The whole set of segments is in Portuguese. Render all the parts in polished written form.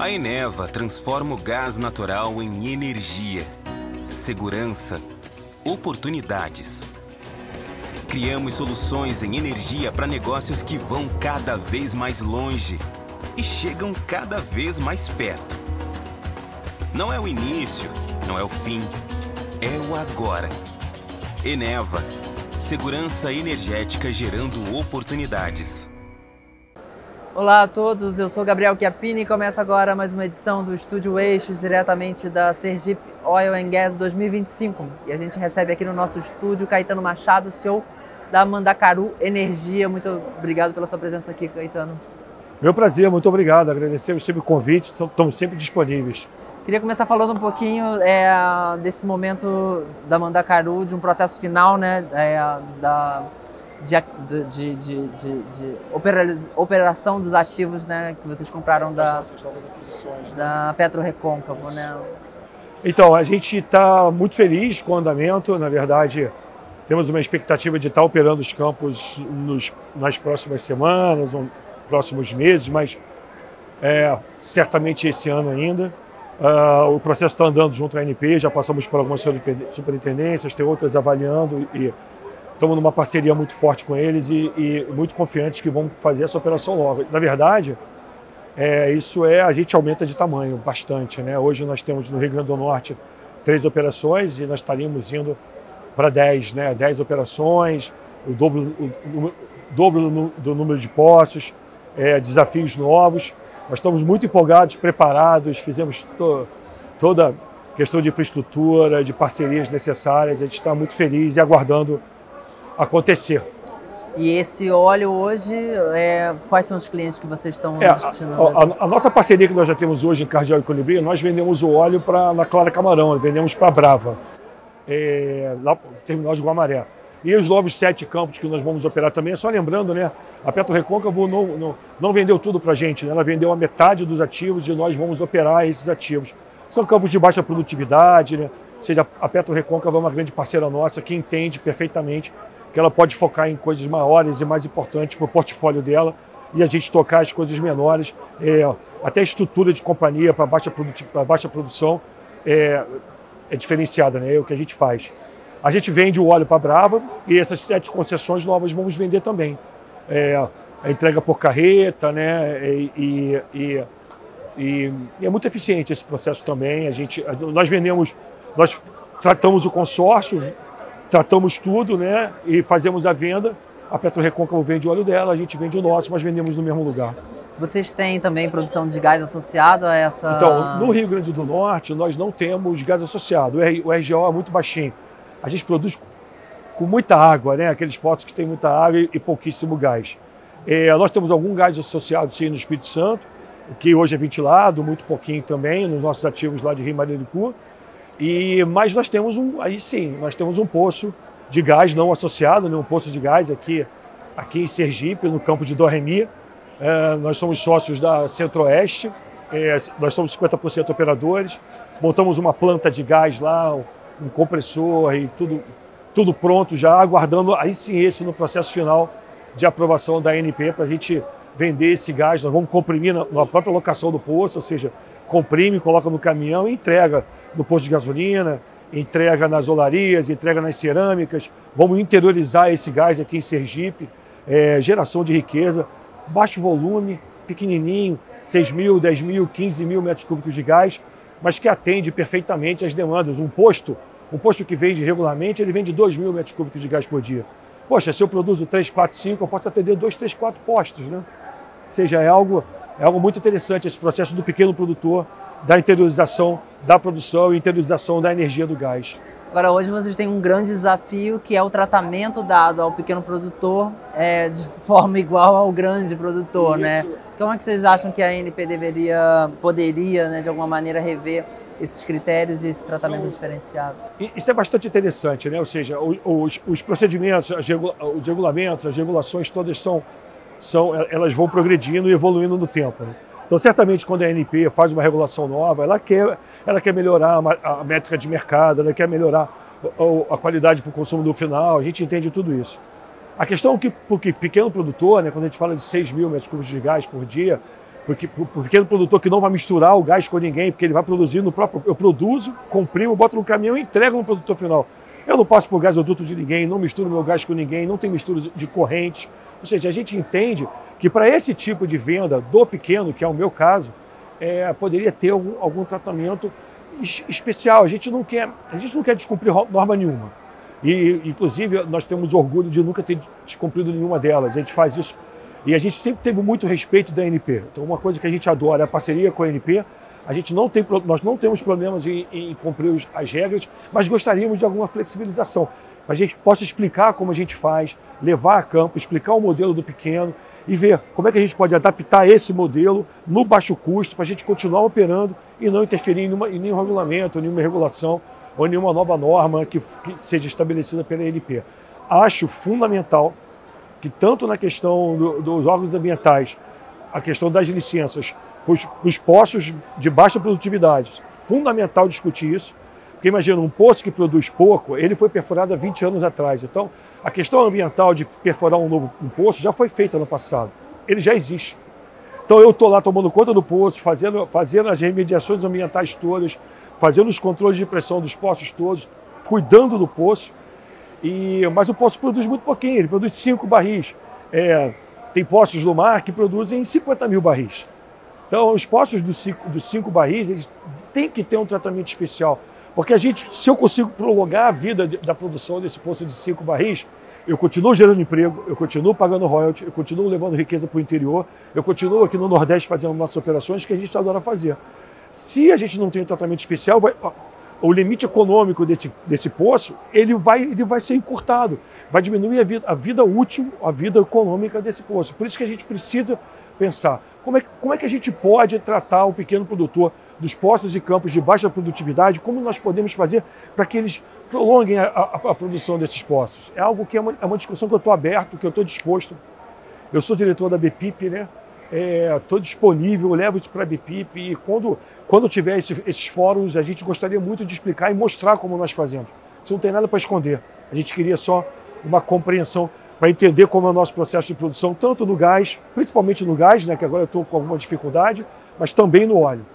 A Eneva transforma o gás natural em energia, segurança, oportunidades. Criamos soluções em energia para negócios que vão cada vez mais longe e chegam cada vez mais perto. Não é o início, não é o fim, é o agora. Eneva, segurança energética gerando oportunidades. Olá a todos, eu sou Gabriel Chiappini e começa agora mais uma edição do Estúdio Eixos, diretamente da Sergipe Oil and Gas 2025. E a gente recebe aqui no nosso estúdio Caetano Machado, CEO da Mandacaru Energia. Muito obrigado pela sua presença aqui, Caetano. Meu prazer, muito obrigado. Agradecemos sempre o convite, estamos sempre disponíveis. Queria começar falando um pouquinho desse momento da Mandacaru, de um processo final, né, de operação dos ativos, né, que vocês compraram da PetroRecôncavo, né? Então, a gente está muito feliz com o andamento. Na verdade, temos uma expectativa de estar operando os campos nas próximas semanas, próximos meses, mas certamente esse ano ainda. O processo está andando junto à ANP, já passamos por algumas superintendências, tem outras avaliando e estamos numa parceria muito forte com eles e muito confiantes que vão fazer essa operação logo. Na verdade, a gente aumenta de tamanho bastante, né? Hoje nós temos no Rio Grande do Norte 3 operações e nós estaríamos indo para 10, né? 10 operações, o dobro do número de poços, desafios novos. Nós estamos muito empolgados, preparados, fizemos toda a questão de infraestrutura, de parcerias necessárias. A gente está muito feliz e aguardando acontecer. E esse óleo hoje, quais são os clientes que vocês estão destinando? A nossa parceria que nós já temos hoje em Cardeal e Colibri, nós vendemos o óleo na Clara Camarão, vendemos para a Brava, lá no terminal de Guamaré. E os novos 7 campos que nós vamos operar também, só lembrando, né, a PetroRecôncavo não vendeu tudo para a gente, né, ela vendeu a metade dos ativos e nós vamos operar esses ativos. São campos de baixa produtividade, né, ou seja, a PetroRecôncavo é uma grande parceira nossa que entende perfeitamente que ela pode focar em coisas maiores e mais importantes para o portfólio dela e a gente tocar as coisas menores, até a estrutura de companhia para baixa produção é diferenciada, né, é o que a gente faz. A gente vende o óleo para a Brava e essas 7 concessões novas vamos vender também. A entrega por carreta, né, e é muito eficiente esse processo também. Nós tratamos o consórcio, tratamos tudo, né, e fazemos a venda. A PetroRecôncavo vende o óleo dela, a gente vende o nosso, mas vendemos no mesmo lugar. Vocês têm também produção de gás associado a essa... Então, no Rio Grande do Norte, nós não temos gás associado. O RGO é muito baixinho. A gente produz com muita água, né, aqueles poços que tem muita água e pouquíssimo gás. Nós temos algum gás associado, sim, no Espírito Santo, que hoje é ventilado, muito pouquinho também, nos nossos ativos lá de Rio Mariaricu. Mas nós temos nós temos um poço de gás não associado, né, um poço de gás aqui em Sergipe, no campo de Dorremi. Nós somos sócios da Centro-Oeste, nós somos 50% operadores, montamos uma planta de gás lá, um compressor e tudo pronto já, aguardando aí sim esse no processo final de aprovação da ANP para a gente vender esse gás. Nós vamos comprimir na própria locação do poço, ou seja, comprime, coloca no caminhão e entrega no posto de gasolina, entrega nas olarias, entrega nas cerâmicas. Vamos interiorizar esse gás aqui em Sergipe, geração de riqueza, baixo volume, pequenininho, 6 mil, 10 mil, 15 mil metros cúbicos de gás, mas que atende perfeitamente às demandas. Um posto que vende regularmente, ele vende 2 mil metros cúbicos de gás por dia. Poxa, se eu produzo 3, 4, 5, eu posso atender 2, 3, 4 postos, né? Ou seja, é algo muito interessante esse processo do pequeno produtor, da interiorização da produção e interiorização da energia do gás. Agora, hoje vocês têm um grande desafio, que é o tratamento dado ao pequeno produtor de forma igual ao grande produtor, né? Como é que vocês acham que a ANP poderia, né, de alguma maneira, rever esses critérios e esse tratamento diferenciado? Isso é bastante interessante, né? Ou seja, os procedimentos, os regulamentos, as regulações todas elas vão progredindo e evoluindo no tempo, né? Então, certamente, quando a ANP faz uma regulação nova, ela quer melhorar a métrica de mercado, ela quer melhorar a qualidade para o consumo do final, a gente entende tudo isso. A questão é que, porque pequeno produtor, né, quando a gente fala de 6 mil metros cúbicos de gás por dia, Porque o pequeno produtor que não vai misturar o gás com ninguém, porque ele vai produzir no próprio... Eu produzo, comprimo, boto no caminhão e entrego no produtor final. Eu não passo por gasoduto de ninguém, não misturo meu gás com ninguém, não tem mistura de correntes. Ou seja, a gente entende que para esse tipo de venda do pequeno, que é o meu caso, poderia ter algum tratamento especial. A gente não quer descumprir norma nenhuma. E, inclusive, nós temos orgulho de nunca ter descumprido nenhuma delas. A gente faz isso. E a gente sempre teve muito respeito da ANP. Então, uma coisa que a gente adora é a parceria com a ANP. Nós não temos problemas em cumprir as regras, mas gostaríamos de alguma flexibilização. Para a gente possa explicar como a gente faz, levar a campo, explicar o modelo do pequeno e ver como é que a gente pode adaptar esse modelo no baixo custo para a gente continuar operando e não interferir em nenhum regulamento, nenhuma regulação ou nenhuma nova norma que seja estabelecida pela ANP. Acho fundamental que tanto na questão dos órgãos ambientais, a questão das licenças, os poços de baixa produtividade, fundamental discutir isso, porque imagina, um poço que produz pouco, ele foi perfurado há 20 anos atrás. Então, a questão ambiental de perfurar um poço já foi feita no passado, ele já existe. Então eu estou lá tomando conta do poço, fazendo as remediações ambientais todas, fazendo os controles de pressão dos poços todos, cuidando do poço, mas o poço produz muito pouquinho, ele produz 5 barris. Tem poços no mar que produzem 50 mil barris. Então, os poços dos 5 barris, eles têm que ter um tratamento especial. Porque se eu consigo prolongar a vida da produção desse poço de 5 barris, eu continuo gerando emprego, eu continuo pagando royalty, eu continuo levando riqueza para o interior, eu continuo aqui no Nordeste fazendo nossas operações que a gente adora fazer. Se a gente não tem um tratamento especial, o limite econômico desse poço, ele vai ser encurtado, vai diminuir a vida útil, a vida econômica desse poço. Por isso que a gente precisa pensar como é que a gente pode tratar o pequeno produtor dos poços e campos de baixa produtividade, como nós podemos fazer para que eles prolonguem a produção desses poços. É algo que é uma discussão que eu estou aberto, que eu estou disposto. Eu sou diretor da BPIP, né? Estou disponível, levo isso para a BPIP e quando tiver esses fóruns, a gente gostaria muito de explicar e mostrar como nós fazemos. Isso não tem nada para esconder. A gente queria só uma compreensão para entender como é o nosso processo de produção, tanto no gás, principalmente no gás, né, que agora eu estou com alguma dificuldade, mas também no óleo.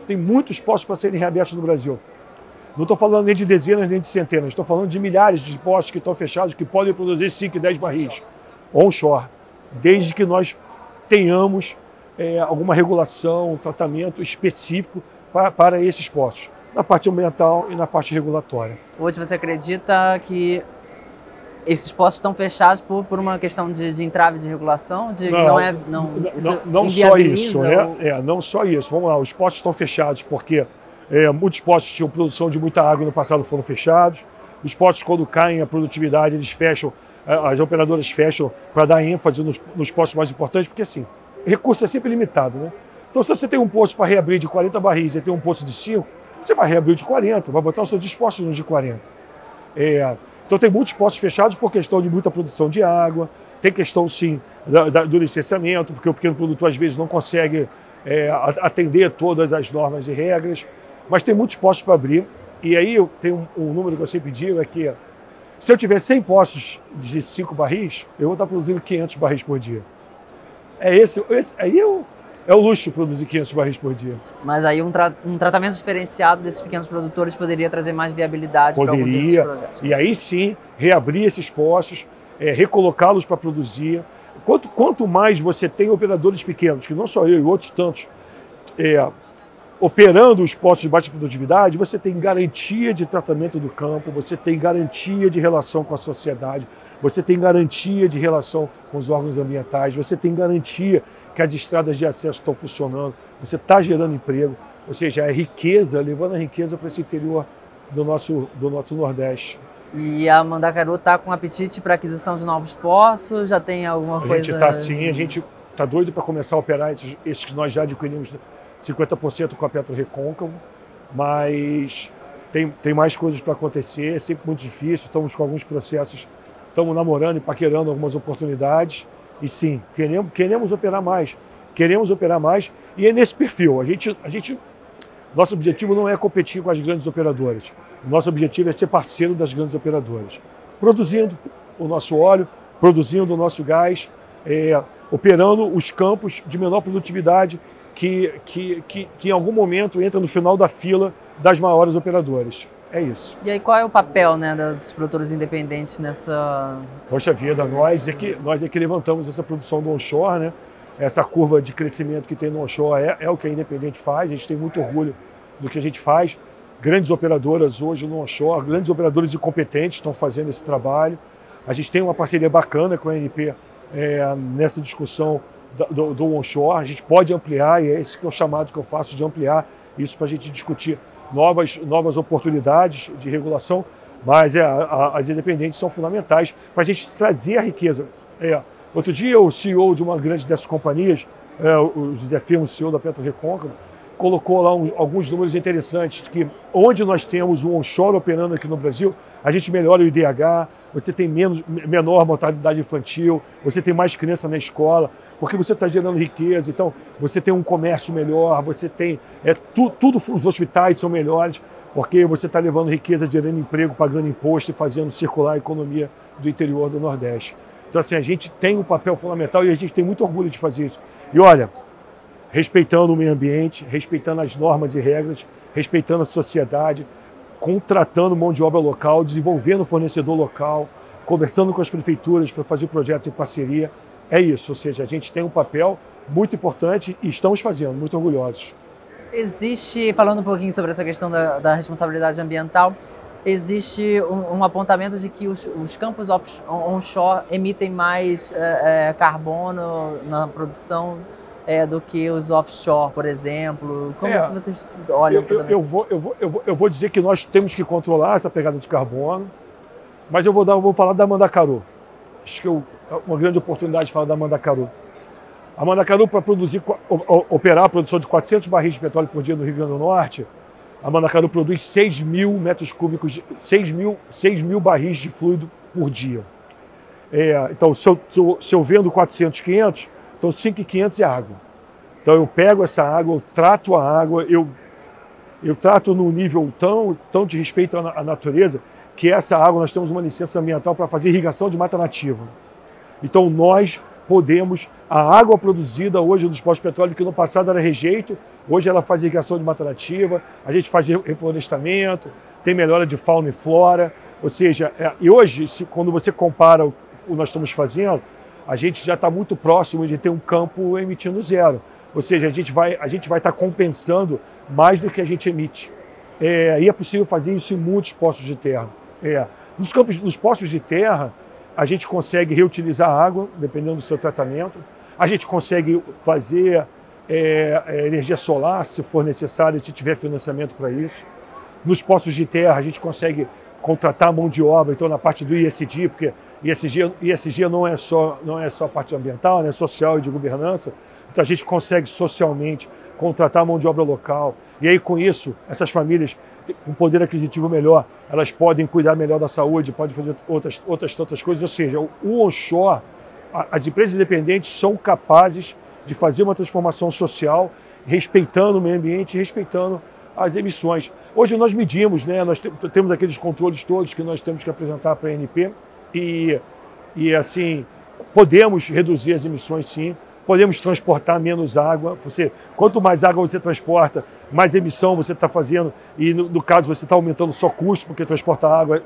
Tem muitos poços para serem reabertos no Brasil. Não estou falando nem de dezenas, nem de centenas, estou falando de milhares de poços que estão fechados, que podem produzir 5 e 10 barris onshore, desde que nós tenhamos alguma regulação, um tratamento específico para esses poços, na parte ambiental e na parte regulatória. Hoje você acredita que esses poços estão fechados por uma questão de entrave de regulação? Não só isso, né? Não só isso. Vamos lá, os poços estão fechados porque muitos poços tinham produção de muita água e no passado foram fechados. Os poços, quando caem a produtividade, eles fecham, as operadoras fecham para dar ênfase nos poços mais importantes, porque assim, recurso é sempre limitado, né? Então, se você tem um poço para reabrir de 40 barris e tem um poço de 5, você vai reabrir de 40, vai botar os seus esforços nos de 40. Então tem muitos poços fechados por questão de muita produção de água, tem questão sim do licenciamento, porque o pequeno produtor às vezes não consegue atender todas as normas e regras, mas tem muitos poços para abrir. E aí eu tenho um número que eu sempre digo, é que se eu tiver 100 poços de 5 barris, eu vou estar produzindo 500 barris por dia. É o luxo produzir 500 barris por dia. Mas aí um tratamento diferenciado desses pequenos produtores poderia trazer mais viabilidade para algum desses projetos. E aí sim, reabrir esses poços, recolocá-los para produzir. Quanto mais você tem operadores pequenos, que não só eu e outros tantos, operando os poços de baixa produtividade, você tem garantia de tratamento do campo, você tem garantia de relação com a sociedade, você tem garantia de relação com os órgãos ambientais, você tem garantia que as estradas de acesso estão funcionando, você está gerando emprego, ou seja, é riqueza, levando a riqueza para esse interior do nosso Nordeste. E a Mandacaru está com apetite para aquisição de novos poços? Já tem alguma coisa? A gente está sim, a gente está doido para começar a operar esses que nós já adquirimos 50% com a PetroRecôncavo, mas tem mais coisas para acontecer, é sempre muito difícil, estamos com alguns processos, estamos namorando e paquerando algumas oportunidades. E sim, queremos operar mais e é nesse perfil. Nosso objetivo não é competir com as grandes operadoras, nosso objetivo é ser parceiro das grandes operadoras, produzindo o nosso óleo, produzindo o nosso gás, operando os campos de menor produtividade que em algum momento entra no final da fila das maiores operadoras. É isso. E aí qual é o papel, né, dos produtores independentes nessa... Poxa vida, nós é que levantamos essa produção do onshore, né? Essa curva de crescimento que tem no onshore é o que a Independente faz, a gente tem muito orgulho do que a gente faz. Grandes operadoras hoje no onshore, grandes operadores incompetentes estão fazendo esse trabalho. A gente tem uma parceria bacana com a ANP nessa discussão do onshore. A gente pode ampliar, e é esse que é o chamado que eu faço de ampliar isso para a gente discutir novas oportunidades de regulação, mas as independentes são fundamentais para a gente trazer a riqueza. Outro dia o CEO de uma grande dessas companhias, o José Firmo, CEO da PetroRecôncavo, colocou lá alguns números interessantes, que onde nós temos um onshore operando aqui no Brasil, a gente melhora o IDH, você tem menor mortalidade infantil, você tem mais criança na escola, porque você está gerando riqueza, então você tem um comércio melhor, você tem tudo, os hospitais são melhores, porque você está levando riqueza, gerando emprego, pagando imposto e fazendo circular a economia do interior do Nordeste. Então assim, a gente tem um papel fundamental e a gente tem muito orgulho de fazer isso. E olha, respeitando o meio ambiente, respeitando as normas e regras, respeitando a sociedade, contratando mão de obra local, desenvolvendo fornecedor local, conversando com as prefeituras para fazer projetos em parceria. É isso, ou seja, a gente tem um papel muito importante e estamos fazendo, muito orgulhosos. Existe, falando um pouquinho sobre essa questão da responsabilidade ambiental, existe um apontamento de que os campos onshore emitem mais carbono na produção do que os offshore, por exemplo. Como que vocês olham? Eu vou dizer que nós temos que controlar essa pegada de carbono, mas eu vou falar da Mandacaru. Acho que uma grande oportunidade de falar da Mandacaru. A Mandacaru, para operar a produção de 400 barris de petróleo por dia no Rio Grande do Norte, a Mandacaru produz 6 mil metros cúbicos, 6 mil barris de fluido por dia. Então, se eu vendo 400, 500, então 5.500 é água. Então eu pego essa água, eu trato a água, eu trato num nível tão de respeito à natureza, que essa água nós temos uma licença ambiental para fazer irrigação de mata nativa. Então nós podemos, a água produzida hoje dos postos de petróleo, que no passado era rejeito, hoje ela faz irrigação de mata nativa, a gente faz reflorestamento, tem melhora de fauna e flora, ou seja, e hoje, quando você compara o que nós estamos fazendo, a gente já está muito próximo de ter um campo emitindo zero. Ou seja, a gente vai estar compensando mais do que a gente emite. E é possível fazer isso em muitos poços de terra. Nos poços de terra, a gente consegue reutilizar a água, dependendo do seu tratamento. A gente consegue fazer energia solar, se for necessário, se tiver financiamento para isso. Nos poços de terra, a gente consegue contratar mão de obra, então na parte do ISD, porque ISG não é só a parte ambiental, né, social e de governança, então a gente consegue socialmente contratar mão de obra local, e aí com isso, essas famílias com poder aquisitivo melhor, elas podem cuidar melhor da saúde, podem fazer outras tantas coisas, ou seja, o onshore, as empresas independentes são capazes de fazer uma transformação social, respeitando o meio ambiente, respeitando as emissões. Hoje nós medimos, né, nós temos aqueles controles todos que nós temos que apresentar para a ANP e assim, podemos reduzir as emissões sim, podemos transportar menos água. Quanto mais água você transporta, mais emissão você está fazendo e no caso você está aumentando só custo, porque transportar água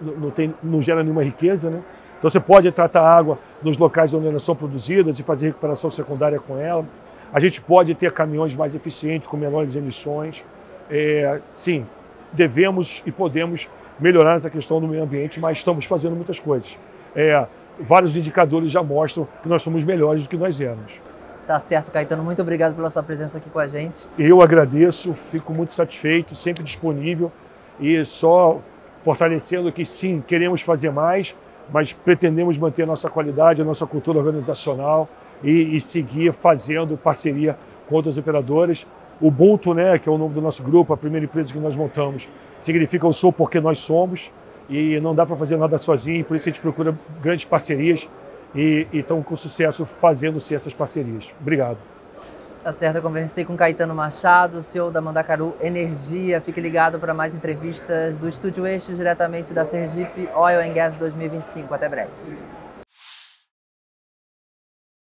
não gera nenhuma riqueza, né? Então você pode tratar água nos locais onde elas são produzidas e fazer recuperação secundária com ela. A gente pode ter caminhões mais eficientes, com menores emissões. Sim, devemos e podemos melhorar essa questão do meio ambiente, mas estamos fazendo muitas coisas. Vários indicadores já mostram que nós somos melhores do que nós éramos. Tá certo, Caetano. Muito obrigado pela sua presença aqui com a gente. Eu agradeço, fico muito satisfeito, sempre disponível e só fortalecendo que sim, queremos fazer mais, mas pretendemos manter a nossa qualidade, a nossa cultura organizacional e seguir fazendo parceria com outras operadoras. O Ubuntu, né, que é o nome do nosso grupo, a primeira empresa que nós montamos, significa eu sou porque nós somos e não dá para fazer nada sozinho, por isso a gente procura grandes parcerias e estão com sucesso fazendo-se essas parcerias. Obrigado. Tá certo, eu conversei com Caetano Machado, CEO da Mandacaru Energia. Fique ligado para mais entrevistas do Estúdio Eixos, diretamente da Sergipe Oil and Gas 2025. Até breve.